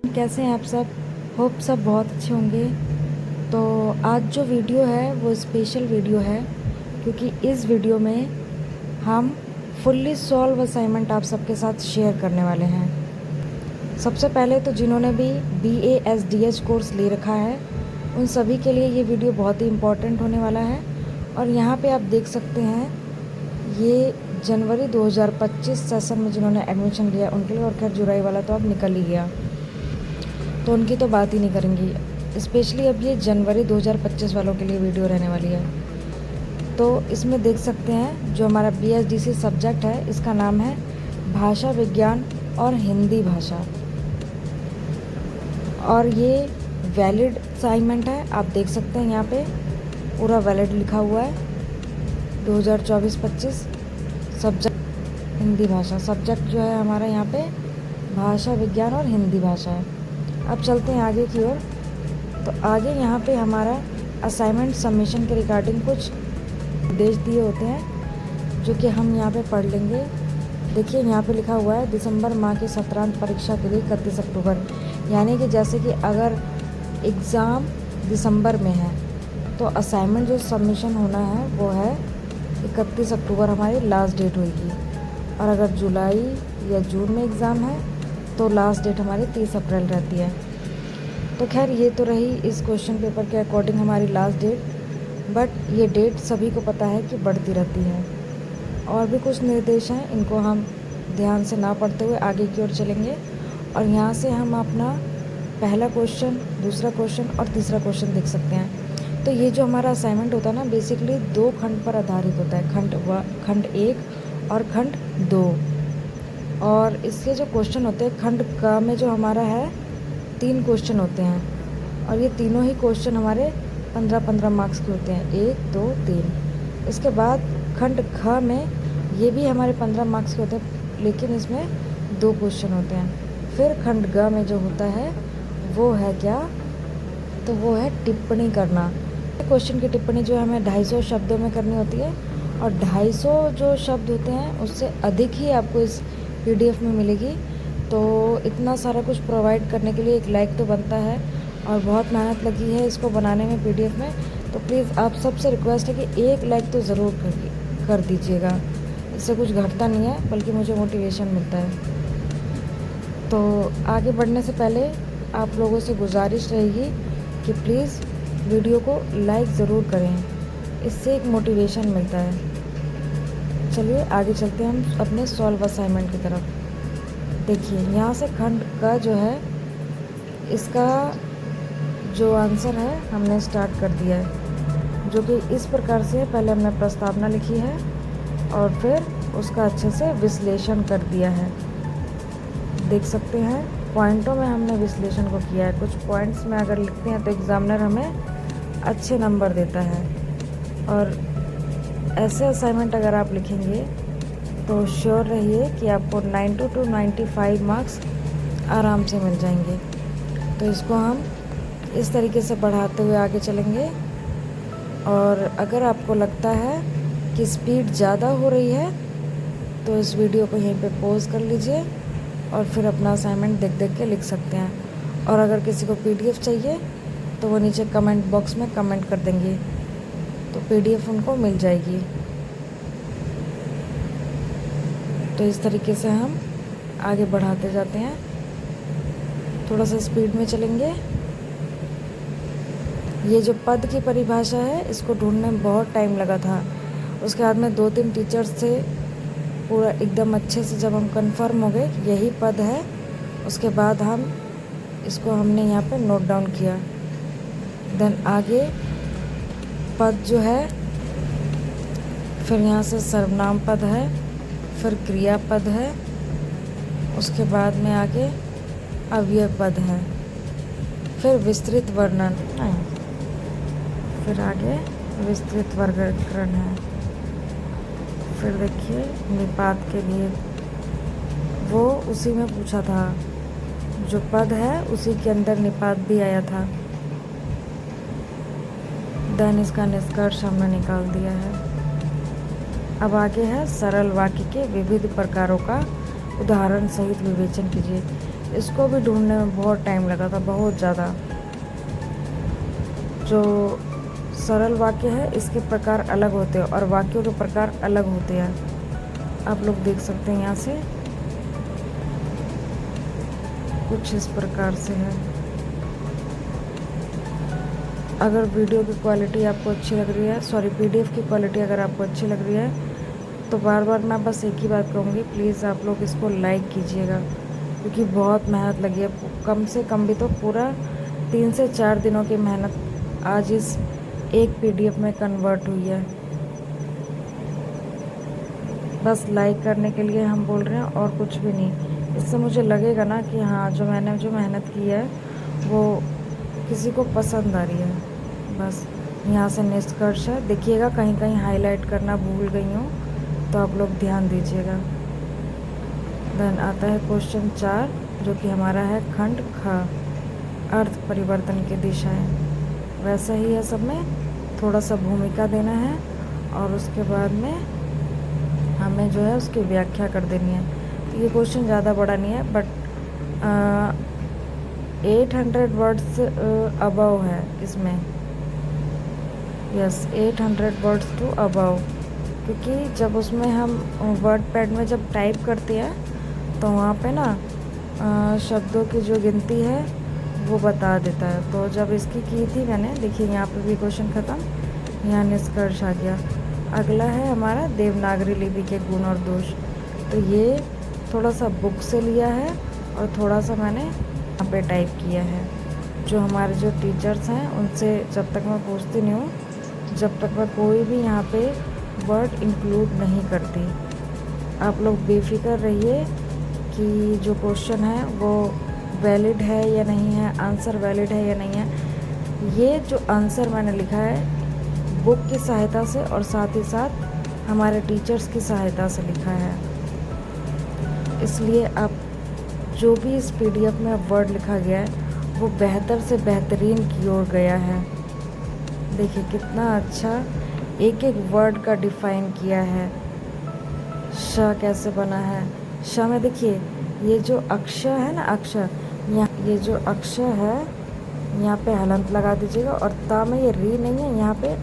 कैसे हैं आप सब। होप सब बहुत अच्छे होंगे। तो आज जो वीडियो है वो स्पेशल वीडियो है, क्योंकि इस वीडियो में हम फुल्ली सॉल्व असाइनमेंट आप सबके साथ शेयर करने वाले हैं। सबसे पहले तो जिन्होंने भी BASDH कोर्स ले रखा है उन सभी के लिए ये वीडियो बहुत ही इम्पोर्टेंट होने वाला है। और यहाँ पे आप देख सकते हैं ये जनवरी 2025 सेशन में जिन्होंने एडमिशन लिया उनके लिए, और खैर जुलाई वाला तो अब निकल ही गया तो उनकी तो बात ही नहीं करेंगी। स्पेशली अब ये जनवरी 2025 वालों के लिए वीडियो रहने वाली है। तो इसमें देख सकते हैं जो हमारा BSDC सब्जेक्ट है इसका नाम है भाषा विज्ञान और हिंदी भाषा, और ये वैलिड असाइनमेंट है। आप देख सकते हैं यहाँ पे पूरा वैलिड लिखा हुआ है 2024-25। सब्जेक्ट हिंदी भाषा, सब्जेक्ट जो है हमारा यहाँ पे भाषा विज्ञान और हिंदी भाषा है। अब चलते हैं आगे की ओर। तो आगे यहाँ पे हमारा असाइनमेंट सबमिशन के रिगार्डिंग कुछ निर्देश दिए होते हैं जो कि हम यहाँ पे पढ़ लेंगे। देखिए यहाँ पे लिखा हुआ है दिसंबर माह की सत्रांत परीक्षा के लिए 31 अक्टूबर, यानी कि जैसे कि अगर एग्ज़ाम दिसंबर में है तो असाइनमेंट जो सबमिशन होना है वो है 31 अक्टूबर हमारी लास्ट डेट होगी। और अगर जुलाई या जून में एग्ज़ाम है तो लास्ट डेट हमारी 30 अप्रैल रहती है। तो खैर ये तो रही इस क्वेश्चन पेपर के अकॉर्डिंग हमारी लास्ट डेट, बट ये डेट सभी को पता है कि बढ़ती रहती है। और भी कुछ निर्देश हैं, इनको हम ध्यान से ना पढ़ते हुए आगे की ओर चलेंगे। और यहाँ से हम अपना पहला क्वेश्चन, दूसरा क्वेश्चन और तीसरा क्वेश्चन देख सकते हैं। तो ये जो हमारा असाइनमेंट होता है ना, बेसिकली 2 खंड पर आधारित होता है, खंड 1 और खंड 2। और इसके जो क्वेश्चन होते हैं खंड क में जो हमारा है 3 क्वेश्चन होते हैं, और ये तीनों ही क्वेश्चन हमारे 15-15 मार्क्स के होते हैं, 1 2 3। इसके बाद खंड ख में ये भी हमारे 15 मार्क्स के होते हैं, लेकिन इसमें 2 क्वेश्चन होते हैं। फिर खंड ग में जो होता है वो है क्या, तो वो है टिप्पणी करना। क्वेश्चन की टिप्पणी जो है हमें 250 शब्दों में करनी होती है, और 250 जो शब्द होते हैं उससे अधिक ही आपको इस PDF में मिलेगी। तो इतना सारा कुछ प्रोवाइड करने के लिए एक लाइक तो बनता है, और बहुत मेहनत लगी है इसको बनाने में PDF में। तो प्लीज़ आप सबसे रिक्वेस्ट है कि एक लाइक तो ज़रूर कर दीजिएगा। इससे कुछ घटता नहीं है, बल्कि मुझे मोटिवेशन मिलता है। तो आगे बढ़ने से पहले आप लोगों से गुजारिश रहेगी कि प्लीज़ वीडियो को लाइक ज़रूर करें, इससे एक मोटिवेशन मिलता है। चलिए आगे चलते हैं हम अपने सॉल्व असाइनमेंट की तरफ। देखिए यहाँ से खंड का जो है इसका जो आंसर है हमने स्टार्ट कर दिया है, जो कि इस प्रकार से पहले हमने प्रस्तावना लिखी है और फिर उसका अच्छे से विश्लेषण कर दिया है। देख सकते हैं पॉइंटों में हमने विश्लेषण को किया है। कुछ पॉइंट्स में अगर लिखते हैं तो एग्ज़ामिनर हमें अच्छे नंबर देता है, और ऐसे असाइनमेंट अगर आप लिखेंगे तो श्योर रहिए कि आपको 90 to 95 मार्क्स आराम से मिल जाएंगे। तो इसको हम इस तरीके से बढ़ाते हुए आगे चलेंगे। और अगर आपको लगता है कि स्पीड ज़्यादा हो रही है तो इस वीडियो को यहीं पे पॉज कर लीजिए और फिर अपना असाइनमेंट देख देख के लिख सकते हैं। और अगर किसी को PDF चाहिए तो वो नीचे कमेंट बॉक्स में कमेंट कर देंगे, तो PDF उनको मिल जाएगी। तो इस तरीके से हम आगे बढ़ाते जाते हैं, थोड़ा सा स्पीड में चलेंगे। ये जो पद की परिभाषा है इसको ढूंढने में बहुत टाइम लगा था। उसके बाद में 2-3 टीचर्स थे, पूरा एकदम अच्छे से जब हम कंफर्म हो गए कि यही पद है, उसके बाद हमने यहाँ पे नोट डाउन किया। देन आगे पद जो है, फिर यहाँ से सर्वनाम पद है, फिर क्रियापद है, उसके बाद में आगे अव्यय पद है, फिर विस्तृत वर्णन, फिर आगे विस्तृत वर्गीकरण है। फिर देखिए निपात के लिए वो उसी में पूछा था, जो पद है उसी के अंदर निपात भी आया था। देन इसका निष्कर्ष हमने निकाल दिया है। अब आगे है सरल वाक्य के विविध प्रकारों का उदाहरण सहित विवेचन कीजिए। इसको भी ढूंढने में बहुत टाइम लगा था, बहुत ज़्यादा। जो सरल वाक्य है इसके प्रकार अलग होते हैं और वाक्यों के प्रकार अलग होते हैं। आप लोग देख सकते हैं यहाँ से कुछ इस प्रकार से है। अगर वीडियो की क्वालिटी आपको अच्छी लग रही है, सॉरी पीडीएफ की क्वालिटी अगर आपको अच्छी लग रही है, तो बार बार मैं बस एक ही बात कहूँगी, प्लीज़ आप लोग इसको लाइक कीजिएगा, क्योंकि बहुत मेहनत लगी है। कम से कम भी तो पूरा 3 से 4 दिनों की मेहनत आज इस एक पीडीएफ में कन्वर्ट हुई है। बस लाइक करने के लिए हम बोल रहे हैं और कुछ भी नहीं। इससे मुझे लगेगा ना कि हाँ, जो मैंने जो मेहनत की है वो किसी को पसंद आ रही है। बस यहाँ से निष्कर्ष है, देखिएगा कहीं कहीं हाईलाइट करना भूल गई हूँ, तो आप लोग ध्यान दीजिएगा। देन आता है क्वेश्चन 4, जो कि हमारा है खंड ख, अर्थ परिवर्तन की दिशाएं। वैसा ही है सब में, थोड़ा सा भूमिका देना है और उसके बाद में हमें जो है उसकी व्याख्या कर देनी है। तो ये क्वेश्चन ज़्यादा बड़ा नहीं है, बट 800 वर्ड्स अबव है इसमें। यस, 800 वर्ड्स टू अबव, क्योंकि जब उसमें हम वर्ड पैड में जब टाइप करते हैं तो वहाँ पे ना शब्दों की जो गिनती है वो बता देता है। तो जब इसकी की थी मैंने, देखिए यहाँ पे भी क्वेश्चन ख़त्म, यहाँ निष्कर्ष आ गया। अगला है हमारा देवनागरी लिपि के गुण और दोष। तो ये थोड़ा सा बुक से लिया है और थोड़ा सा मैंने यहाँ पे टाइप किया है। जो हमारे जो टीचर्स हैं उनसे जब तक मैं पूछती नहीं हूँ, जब तक मैं कोई भी यहाँ पे वर्ड इंक्लूड नहीं करती। आप लोग बेफिक्र रहिए कि जो क्वेश्चन है वो वैलिड है या नहीं है, आंसर वैलिड है या नहीं है। ये जो आंसर मैंने लिखा है बुक की सहायता से और साथ ही साथ हमारे टीचर्स की सहायता से लिखा है। इसलिए आप जो भी इस पीडीएफ में वर्ड लिखा गया है वो बेहतर से बेहतरीन की ओर गया है। देखिए कितना अच्छा एक एक वर्ड का डिफाइन किया है। श कैसे बना है, श में देखिए ये जो अक्षर है ना, अक्षर, यहाँ ये जो अक्षर है यहाँ पे हलंत लगा दीजिएगा, और ता में ये री नहीं है, यहाँ पे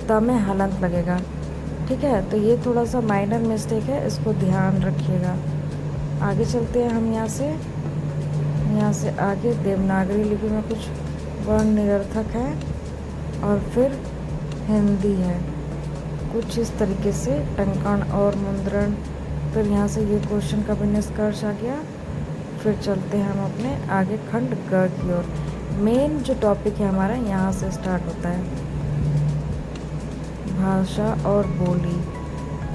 ता में हलंत लगेगा। ठीक है, तो ये थोड़ा सा माइनर मिस्टेक है, इसको ध्यान रखिएगा। आगे चलते हैं हम यहाँ से आगे देवनागरी लिपि में कुछ वर्ण निरर्थक है और फिर हिंदी है कुछ इस तरीके से, टंकण और मुद्रण। फिर यहाँ से ये क्वेश्चन का भी निष्कर्ष आ गया। फिर चलते हैं हम अपने आगे खंड ग की ओर। मेन जो टॉपिक है हमारा यहाँ से स्टार्ट होता है, भाषा और बोली।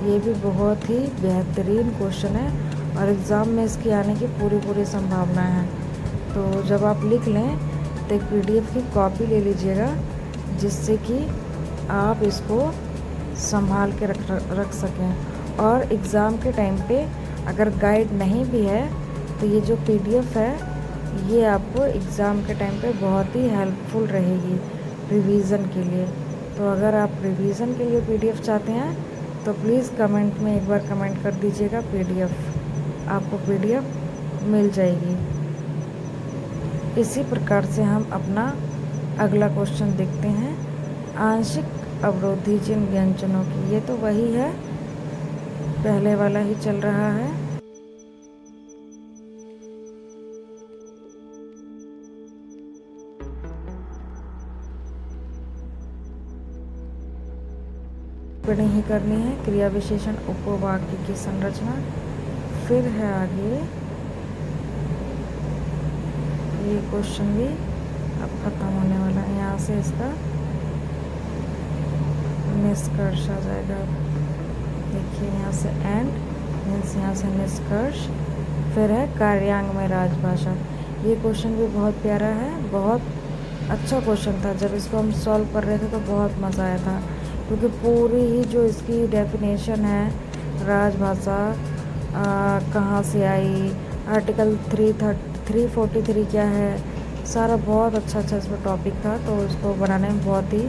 ये भी बहुत ही बेहतरीन क्वेश्चन है और एग्ज़ाम में इसके आने की पूरी संभावना है। तो जब आप लिख लें तो एक पीडीएफ की कॉपी ले लीजिएगा, जिससे कि आप इसको संभाल के रख सकें। और एग्ज़ाम के टाइम पे अगर गाइड नहीं भी है तो ये जो पीडीएफ है ये आपको एग्ज़ाम के टाइम पे बहुत ही हेल्पफुल रहेगी रिवीज़न के लिए। तो अगर आप रिवीज़न के लिए पीडीएफ चाहते हैं तो प्लीज़ कमेंट में एक बार कमेंट कर दीजिएगा पीडीएफ, आपको पीडीएफ मिल जाएगी। इसी प्रकार से हम अपना अगला क्वेश्चन देखते हैं, आंशिक अवरोधी जिन व्यंजनों की। ये तो वही है, पहले वाला ही चल रहा है। टिप्पणी ही करनी है, क्रिया विशेषण उपवाक्य की संरचना। फिर है आगे ये क्वेश्चन भी अब खत्म होने वाला है, यहाँ से इसका निष्कर्ष आ जाएगा। देखिए यहाँ से एंड मीन्स यहाँ से निष्कर्ष। फिर है कार्यांग में राजभाषा। ये क्वेश्चन भी बहुत प्यारा है, बहुत अच्छा क्वेश्चन था। जब इसको हम सॉल्व कर रहे थे तो बहुत मज़ा आया था, क्योंकि पूरी ही जो इसकी डेफिनेशन है, राजभाषा कहाँ से आई, आर्टिकल 343 क्या है, सारा बहुत अच्छा इसमें टॉपिक था। तो इसको बनाने में बहुत ही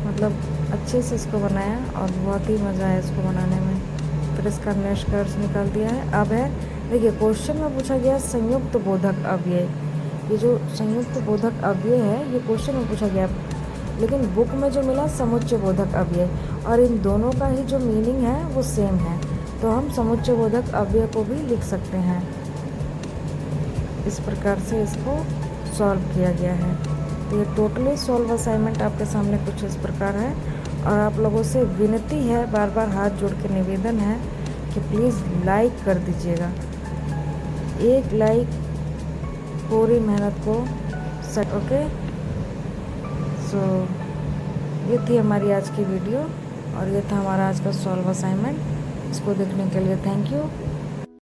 मतलब अच्छे से इसको बनाया और बहुत ही मज़ा आया इसको बनाने में। फिर इसका निष्कर्ष निकाल दिया है। अब है देखिए क्वेश्चन में पूछा गया संयुक्त बोधक अव्यय। ये जो संयुक्त बोधक अव्यय है ये क्वेश्चन में पूछा गया, लेकिन बुक में जो मिला समुच्चय बोधक अव्यय, और इन दोनों का ही जो मीनिंग है वो सेम है, तो हम समुच्चय बोधक अव्यय को भी लिख सकते हैं। इस प्रकार से इसको सॉल्व किया गया है। तो ये टोटली सॉल्व असाइनमेंट आपके सामने कुछ इस प्रकार है, और आप लोगों से विनती है, बार बार हाथ जोड़ के निवेदन है कि प्लीज़ लाइक कर दीजिएगा। एक लाइक पूरी मेहनत को ओके। सो ये थी हमारी आज की वीडियो, और ये था हमारा आज का सॉल्व असाइनमेंट। इसको देखने के लिए थैंक यू।